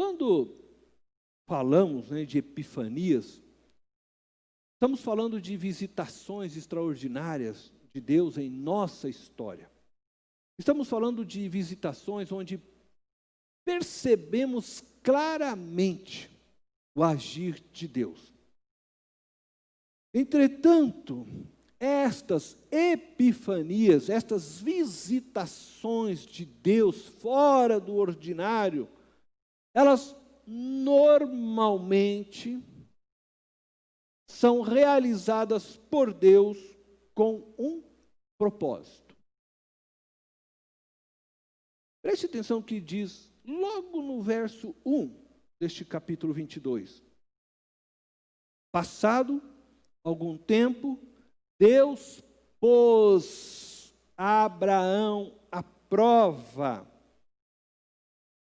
Quando falamos, de epifanias, estamos falando de visitações extraordinárias de Deus em nossa história. Estamos falando de visitações onde percebemos claramente o agir de Deus. Entretanto, estas epifanias, estas visitações de Deus fora do ordinário, elas normalmente são realizadas por Deus com um propósito. Preste atenção no que diz logo no verso 1 deste capítulo 22. Passado algum tempo, Deus pôs Abraão à prova.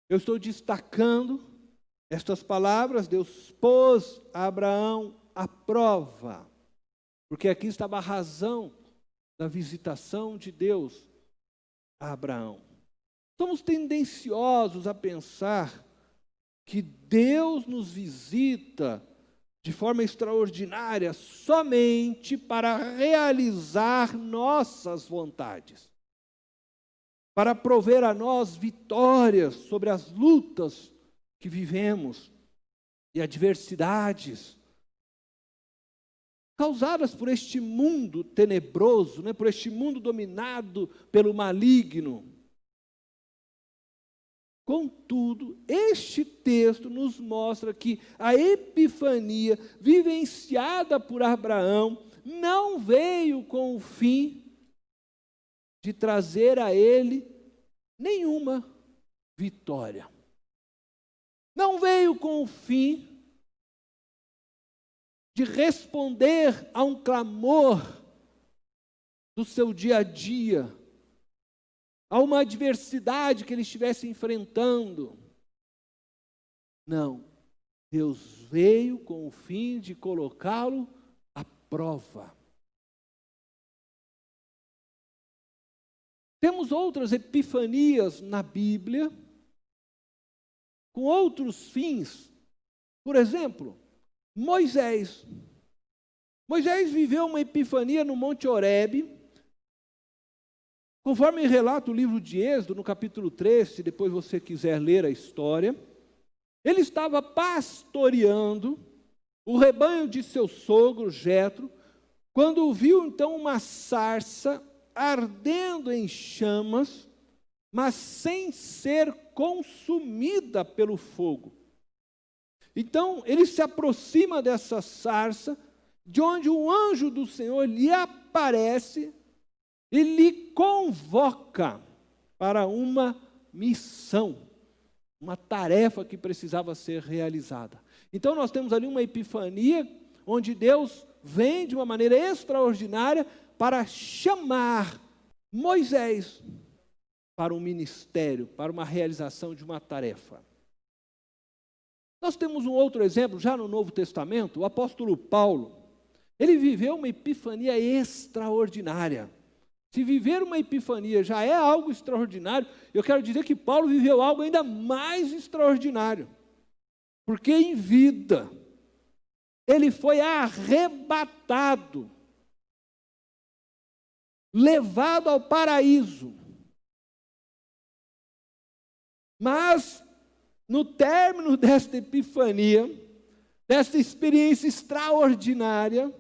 Eu estou destacando estas palavras, Deus pôs Abraão à prova, porque aqui estava a razão da visitação de Deus a Abraão. Somos tendenciosos a pensar que Deus nos visita de forma extraordinária somente para realizar nossas vontades, para prover a nós vitórias sobre as lutas que vivemos e adversidades causadas por este mundo tenebroso, por este mundo dominado pelo maligno. Contudo, este texto nos mostra que a epifania vivenciada por Abraão não veio com o fim de trazer a ele nenhuma vitória. Não veio com o fim de responder a um clamor do seu dia a dia, a uma adversidade que ele estivesse enfrentando. Não, Deus veio com o fim de colocá-lo à prova. Temos outras epifanias na Bíblia, com outros fins. Por exemplo, Moisés. Moisés viveu uma epifania no Monte Horebe, conforme relata o livro de Êxodo, no capítulo 3, se depois você quiser ler a história. Ele estava pastoreando o rebanho de seu sogro, Jetro, quando viu então uma sarça ardendo em chamas, mas sem ser consumida pelo fogo. Então, ele se aproxima dessa sarça, de onde um anjo do Senhor lhe aparece e lhe convoca para uma missão, uma tarefa que precisava ser realizada. Então, nós temos ali uma epifania, onde Deus vem de uma maneira extraordinária para chamar Moisés para um ministério, para uma realização de uma tarefa. Nós temos um outro exemplo, já no Novo Testamento, o apóstolo Paulo. Ele viveu uma epifania extraordinária. Se viver uma epifania já é algo extraordinário, eu quero dizer que Paulo viveu algo ainda mais extraordinário. Porque em vida, ele foi arrebatado, levado ao paraíso. Mas, no término desta epifania, desta experiência extraordinária,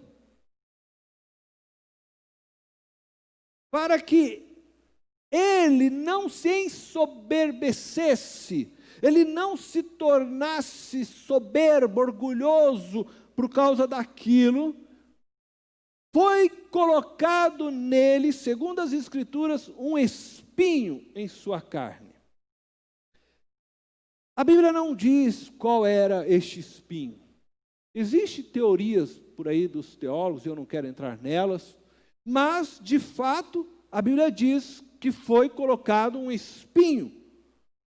para que ele não se ensoberbecesse, ele não se tornasse soberbo, orgulhoso por causa daquilo, foi colocado nele, segundo as Escrituras, um espinho em sua carne. A Bíblia não diz qual era este espinho. Existem teorias por aí dos teólogos, eu não quero entrar nelas, mas, de fato, a Bíblia diz que foi colocado um espinho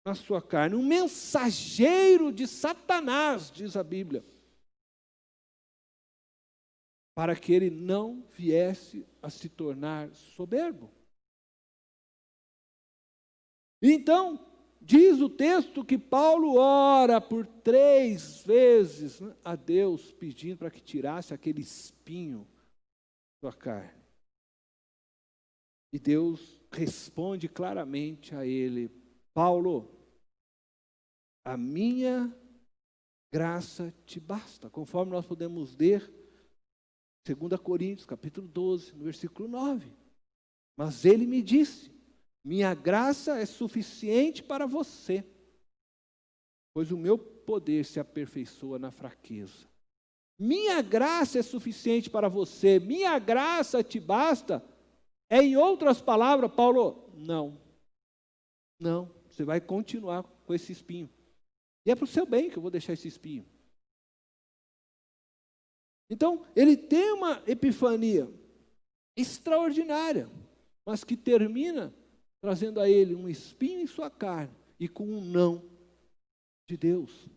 na sua carne, um mensageiro de Satanás, diz a Bíblia, para que ele não viesse a se tornar soberbo. Então, diz o texto que Paulo ora por 3 vezes, né, a Deus, pedindo para que tirasse aquele espinho da sua carne. E Deus responde claramente a ele: Paulo, a minha graça te basta, conforme nós podemos ler 2 Coríntios, capítulo 12, no versículo 9. Mas ele me disse: minha graça é suficiente para você, pois o meu poder se aperfeiçoa na fraqueza. Minha graça é suficiente para você, minha graça te basta. É, em outras palavras, Paulo, não, você vai continuar com esse espinho. E é para o seu bem que eu vou deixar esse espinho. Então, ele tem uma epifania extraordinária, mas que termina trazendo a ele um espinho em sua carne e com um não de Deus.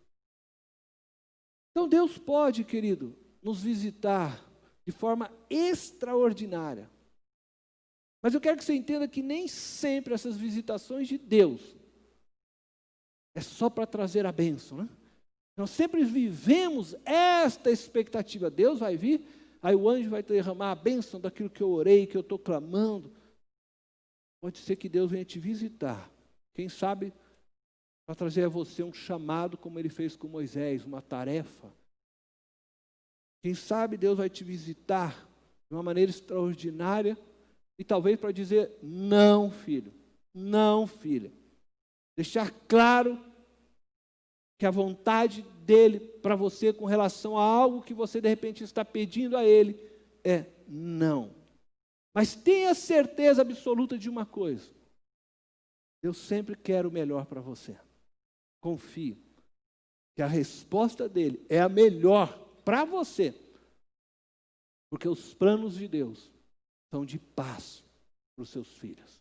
Então, Deus pode, querido, nos visitar de forma extraordinária. Mas eu quero que você entenda que nem sempre essas visitações de Deus é só para trazer a bênção, né? Nós sempre vivemos esta expectativa. Deus vai vir, aí o anjo vai derramar a bênção daquilo que eu orei, que eu estou clamando. Pode ser que Deus venha te visitar. Quem sabe para trazer a você um chamado, como ele fez com Moisés, uma tarefa. Quem sabe Deus vai te visitar de uma maneira extraordinária, e talvez para dizer: não, filho, não, filha. Deixar claro que a vontade dele para você com relação a algo que você de repente está pedindo a ele é não. Mas tenha certeza absoluta de uma coisa: Deus sempre quer o melhor para você. Confie que a resposta dele é a melhor para você, porque os planos de Deus são de paz para os seus filhos.